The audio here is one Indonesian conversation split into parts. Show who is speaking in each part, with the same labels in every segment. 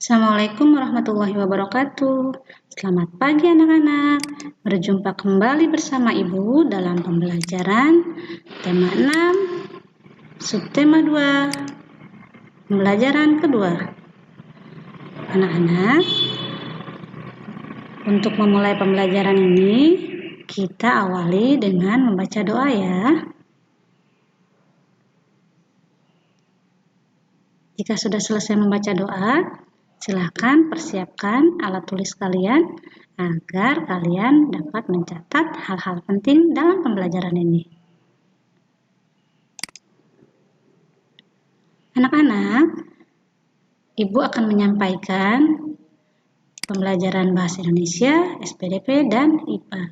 Speaker 1: Assalamualaikum warahmatullahi wabarakatuh. Selamat pagi anak-anak. Berjumpa kembali bersama Ibu dalam pembelajaran tema 6, subtema 2, pembelajaran kedua. Anak-anak, untuk memulai pembelajaran ini, kita awali dengan membaca doa ya. Jika sudah selesai membaca doa, silakan persiapkan alat tulis kalian agar kalian dapat mencatat hal-hal penting dalam pembelajaran ini. Anak-anak, Ibu akan menyampaikan pembelajaran Bahasa Indonesia, SPDP, dan IPA.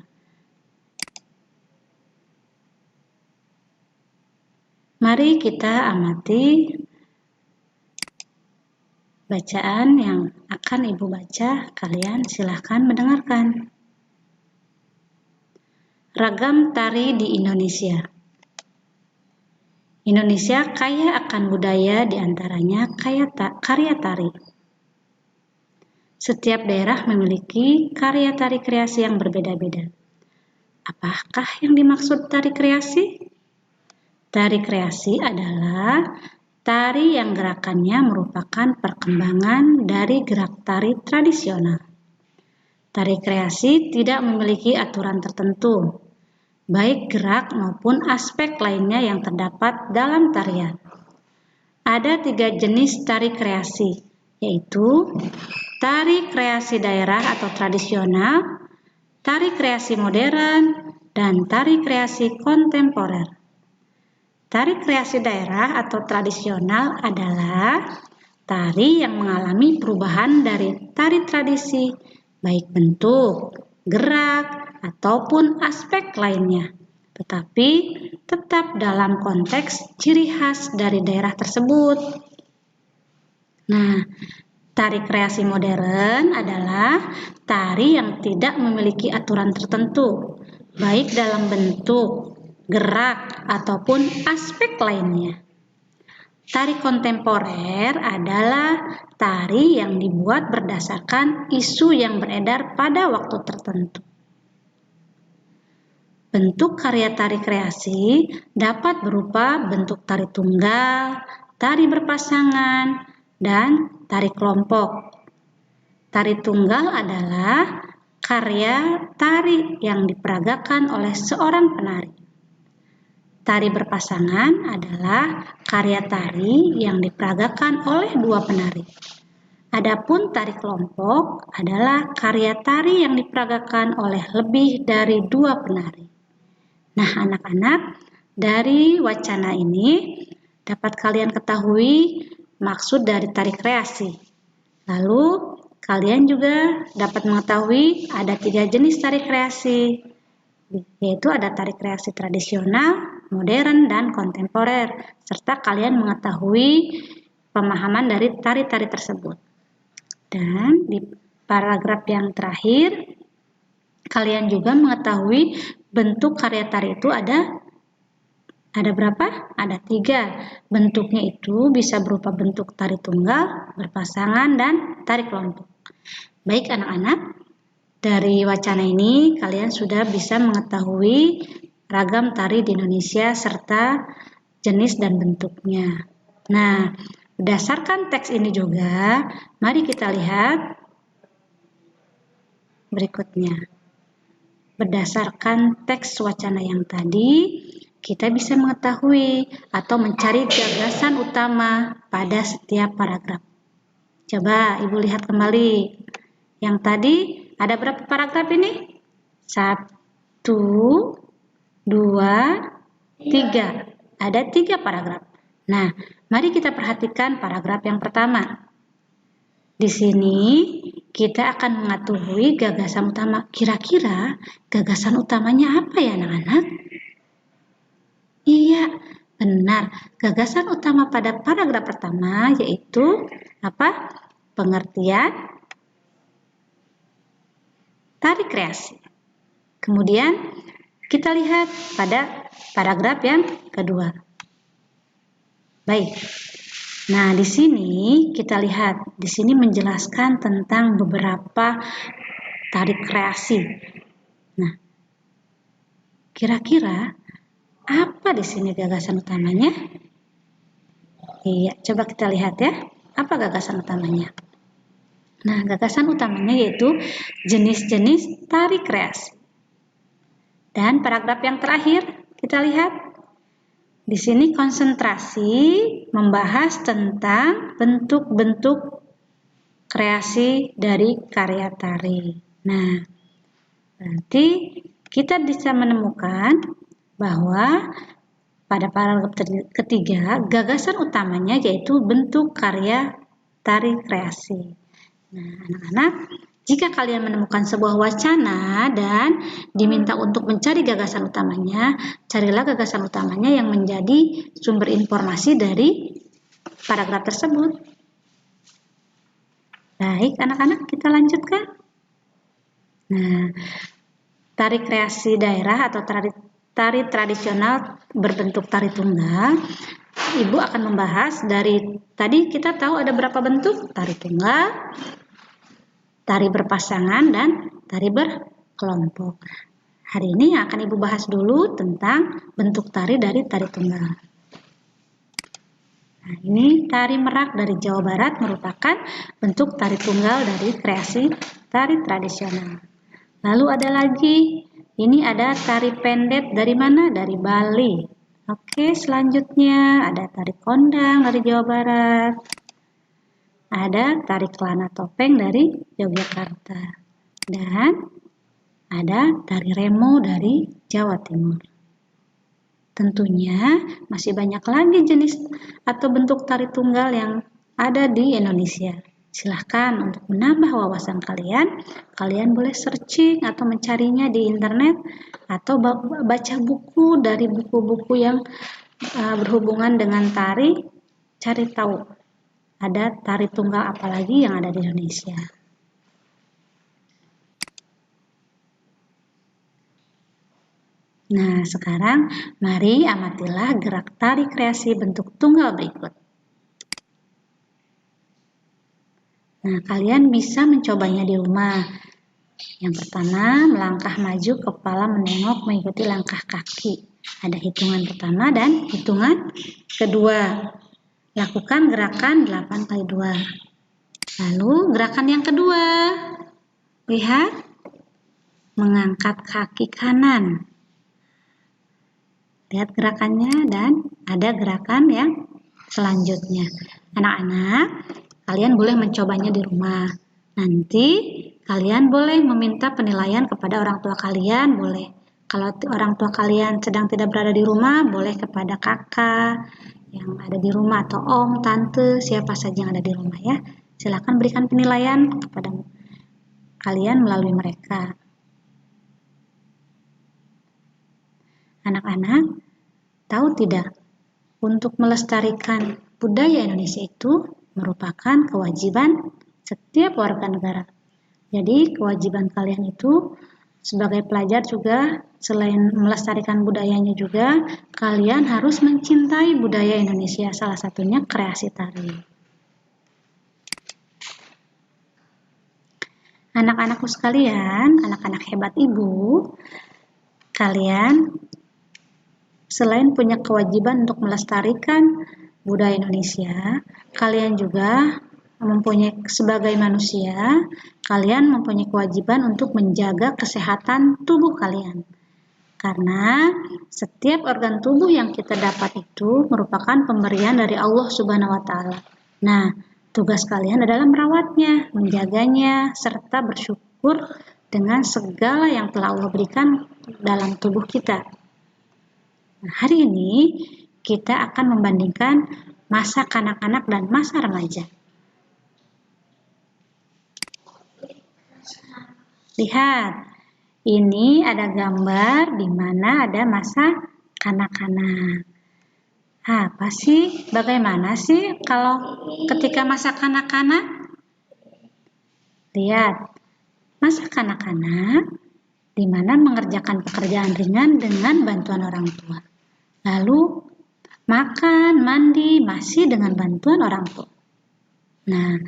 Speaker 1: Mari kita amati bacaan yang akan Ibu baca, kalian silahkan mendengarkan. Ragam tari di Indonesia. Indonesia kaya akan budaya, diantaranya karya tari. Setiap daerah memiliki karya tari kreasi yang berbeda-beda. Apakah yang dimaksud tari kreasi? Tari kreasi adalah tari yang gerakannya merupakan perkembangan dari gerak tari tradisional. Tari kreasi tidak memiliki aturan tertentu, baik gerak maupun aspek lainnya yang terdapat dalam tarian. Ada 3 jenis tari kreasi, yaitu tari kreasi daerah atau tradisional, tari kreasi modern, dan tari kreasi kontemporer. Tari kreasi daerah atau tradisional adalah tari yang mengalami perubahan dari tari tradisi, baik bentuk, gerak, ataupun aspek lainnya, tetapi tetap dalam konteks ciri khas dari daerah tersebut. Nah, tari kreasi modern adalah tari yang tidak memiliki aturan tertentu, baik dalam bentuk, gerak, ataupun aspek lainnya. Tari kontemporer adalah tari yang dibuat berdasarkan isu yang beredar pada waktu tertentu. Bentuk karya tari kreasi dapat berupa bentuk tari tunggal, tari berpasangan, dan tari kelompok. Tari tunggal adalah karya tari yang diperagakan oleh seorang penari. Tari berpasangan adalah karya tari yang diperagakan oleh 2 penari. Adapun tari kelompok adalah karya tari yang diperagakan oleh lebih dari 2 penari. Nah, anak-anak, dari wacana ini dapat kalian ketahui maksud dari tari kreasi. Lalu, kalian juga dapat mengetahui ada 3 jenis tari kreasi, yaitu ada tari kreasi tradisional, modern, dan kontemporer, serta kalian mengetahui pemahaman dari tari-tari tersebut. Dan di paragraf yang terakhir, kalian juga mengetahui bentuk karya tari itu ada berapa? Ada 3. Bentuknya itu bisa berupa bentuk tari tunggal, berpasangan, dan tari kelompok. Baik anak-anak, dari wacana ini kalian sudah bisa mengetahui ragam tari di Indonesia serta jenis dan bentuknya. Nah, berdasarkan teks ini juga, mari kita lihat berikutnya. Berdasarkan teks wacana yang tadi, kita bisa mengetahui atau mencari gagasan utama pada setiap paragraf. Coba Ibu lihat kembali. Yang tadi ada berapa paragraf ini? 1, 2, 3. Ada 3 paragraf. Nah, mari kita perhatikan paragraf yang pertama. Di sini kita akan mengetahui gagasan utama. Kira-kira gagasan utamanya apa ya anak-anak? Iya, benar. Gagasan utama pada paragraf pertama yaitu apa? Pengertian tari kreasi. Kemudian kita lihat pada paragraf yang kedua. Baik, Nah, di sini kita lihat, di sini menjelaskan tentang beberapa tari kreasi. Nah, kira-kira apa di sini gagasan utamanya? Iya, coba kita lihat ya. Apa gagasan utamanya? Nah, gagasan utamanya yaitu jenis-jenis tari kreasi. Dan paragraf yang terakhir, kita lihat. Di sini konsentrasi membahas tentang bentuk-bentuk kreasi dari karya tari. Nah, berarti kita bisa menemukan bahwa pada paragraf ketiga, gagasan utamanya yaitu bentuk karya tari kreasi. Nah, anak-anak, jika kalian menemukan sebuah wacana dan diminta untuk mencari gagasan utamanya, carilah gagasan utamanya yang menjadi sumber informasi dari paragraf tersebut. Baik, anak-anak, kita lanjutkan. Nah, tari kreasi daerah atau tari tradisional berbentuk tari tunggal, Ibu akan membahas dari tadi kita tahu ada berapa bentuk? Tari tunggal, tari berpasangan, dan tari berkelompok. Hari ini akan Ibu bahas dulu tentang bentuk tari dari tari tunggal. Nah, ini tari merak dari Jawa Barat merupakan bentuk tari tunggal dari kreasi tari tradisional. Lalu ada lagi, ini ada tari pendet dari mana? Dari Bali. Oke, selanjutnya ada tari kondang dari Jawa Barat. Ada tari kelana topeng dari Yogyakarta, dan ada tari remo dari Jawa Timur. Tentunya masih banyak lagi jenis atau bentuk tari tunggal yang ada di Indonesia. Silahkan untuk menambah wawasan kalian, kalian boleh searching atau mencarinya di internet atau baca buku dari buku-buku yang berhubungan dengan tari, cari tahu ada tari tunggal apalagi yang ada di Indonesia. Nah, sekarang mari amatilah gerak tari kreasi bentuk tunggal berikut. Nah, kalian bisa mencobanya di rumah. Yang pertama, melangkah maju, kepala menengok mengikuti langkah kaki. Ada hitungan pertama dan hitungan kedua. Lakukan gerakan 8 kali 2. Lalu gerakan yang kedua, lihat, mengangkat kaki kanan. Lihat gerakannya dan ada gerakan yang selanjutnya. Anak-anak, kalian boleh mencobanya di rumah. Nanti kalian boleh meminta penilaian kepada orang tua kalian, boleh. Kalau orang tua kalian sedang tidak berada di rumah, boleh kepada kakak yang ada di rumah atau om, tante, siapa saja yang ada di rumah ya. Silakan berikan penilaian kepada kalian melalui mereka. Anak-anak, tahu tidak, untuk melestarikan budaya Indonesia itu merupakan kewajiban setiap warga negara. Jadi kewajiban kalian itu sebagai pelajar juga, selain melestarikan budayanya juga, kalian harus mencintai budaya Indonesia, salah satunya kreasi tari. Anak-anakku sekalian, anak-anak hebat Ibu, kalian selain punya kewajiban untuk melestarikan budaya Indonesia, kalian juga mempunyai sebagai manusia, kalian mempunyai kewajiban untuk menjaga kesehatan tubuh kalian. Karena setiap organ tubuh yang kita dapat itu merupakan pemberian dari Allah Subhanahu wa taala. Nah, tugas kalian adalah merawatnya, menjaganya, serta bersyukur dengan segala yang telah Allah berikan dalam tubuh kita. Nah, hari ini kita akan membandingkan masa kanak-kanak dan masa remaja. Lihat, ini ada gambar di mana ada masa kanak-kanak. Apa sih? Bagaimana sih kalau ketika masa kanak-kanak? Lihat, masa kanak-kanak di mana mengerjakan pekerjaan ringan dengan bantuan orang tua. Lalu makan, mandi, masih dengan bantuan orang tua. Nah,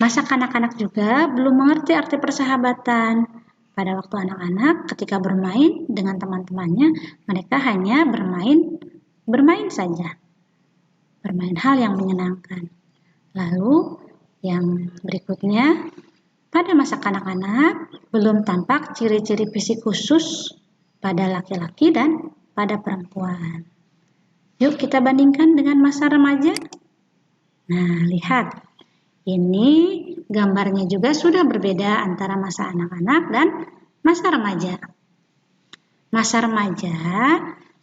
Speaker 1: masa kanak-kanak juga belum mengerti arti persahabatan. Pada waktu anak-anak ketika bermain dengan teman-temannya, mereka hanya bermain saja. Bermain hal yang menyenangkan. Lalu yang berikutnya, pada masa kanak-kanak belum tampak ciri-ciri fisik khusus pada laki-laki dan pada perempuan. Yuk kita bandingkan dengan masa remaja. Nah, lihat. Ini gambarnya juga sudah berbeda antara masa anak-anak dan masa remaja. Masa remaja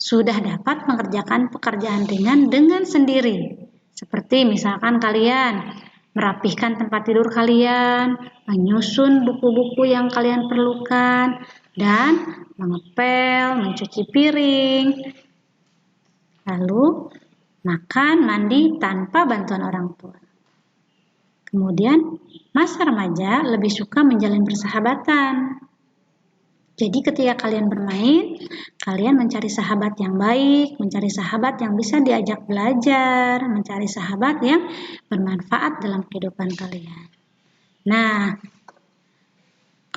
Speaker 1: sudah dapat mengerjakan pekerjaan ringan dengan sendiri. Seperti misalkan kalian merapihkan tempat tidur kalian, menyusun buku-buku yang kalian perlukan, dan mengepel, mencuci piring, lalu makan, mandi tanpa bantuan orang tua. Kemudian, masa remaja lebih suka menjalin persahabatan. Jadi ketika kalian bermain, kalian mencari sahabat yang baik, mencari sahabat yang bisa diajak belajar, mencari sahabat yang bermanfaat dalam kehidupan kalian. Nah,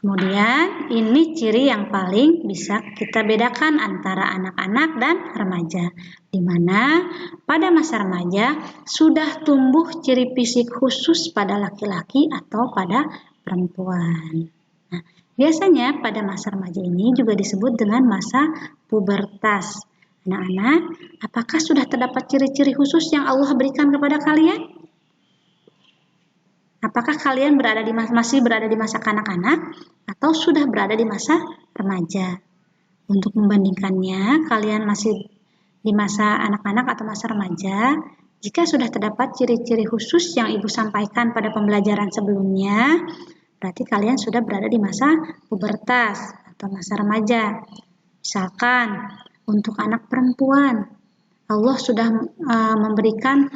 Speaker 1: kemudian ini ciri yang paling bisa kita bedakan antara anak-anak dan remaja, di mana pada masa remaja sudah tumbuh ciri fisik khusus pada laki-laki atau pada perempuan. Nah, biasanya pada masa remaja ini juga disebut dengan masa pubertas. Anak-anak, apakah sudah terdapat ciri-ciri khusus yang Allah berikan kepada kalian? Apakah kalian masih berada di masa kanak-kanak atau sudah berada di masa remaja? Untuk membandingkannya, kalian masih di masa anak-anak atau masa remaja? Jika sudah terdapat ciri-ciri khusus yang Ibu sampaikan pada pembelajaran sebelumnya, berarti kalian sudah berada di masa pubertas atau masa remaja. Misalkan untuk anak perempuan, Allah sudah memberikan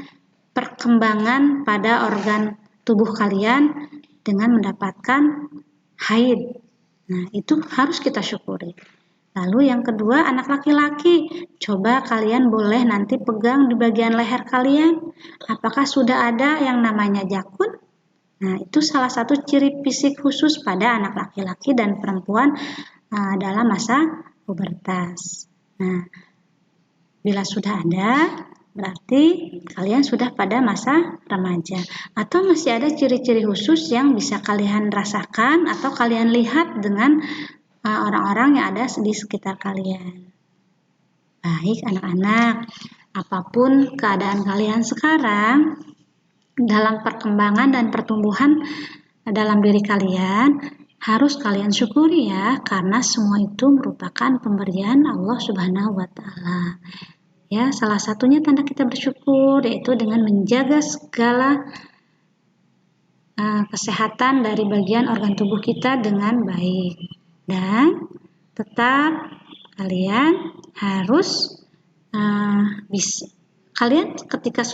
Speaker 1: perkembangan pada organ tubuh kalian dengan mendapatkan haid. Nah, itu harus kita syukuri. Lalu yang kedua, anak laki-laki. Coba kalian boleh nanti pegang di bagian leher kalian. Apakah sudah ada yang namanya jakun? Nah, itu salah satu ciri fisik khusus pada anak laki-laki dan perempuan dalam masa pubertas. Nah, bila sudah ada, berarti kalian sudah pada masa remaja. Atau masih ada ciri-ciri khusus yang bisa kalian rasakan atau kalian lihat dengan orang-orang yang ada di sekitar kalian. Baik anak-anak, apapun keadaan kalian sekarang, dalam perkembangan dan pertumbuhan dalam diri kalian, harus kalian syukuri ya, karena semua itu merupakan pemberian Allah Subhanahu wa Ta'ala. Ya, salah satunya tanda kita bersyukur yaitu dengan menjaga segala kesehatan dari bagian organ tubuh kita dengan baik. Dan tetap kalian harus ketika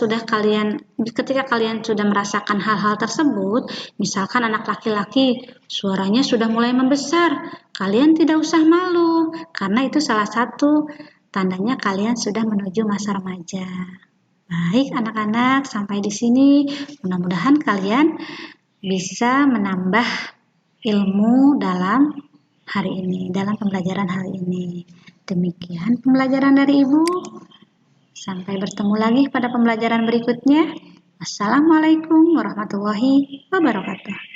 Speaker 1: kalian sudah merasakan hal-hal tersebut, misalkan anak laki-laki suaranya sudah mulai membesar, kalian tidak usah malu, karena itu salah satu tandanya kalian sudah menuju masa remaja. Baik anak-anak, sampai di sini mudah-mudahan kalian bisa menambah ilmu dalam hari ini, dalam pembelajaran hari ini. Demikian pembelajaran dari Ibu. Sampai bertemu lagi pada pembelajaran berikutnya. Assalamualaikum warahmatullahi wabarakatuh.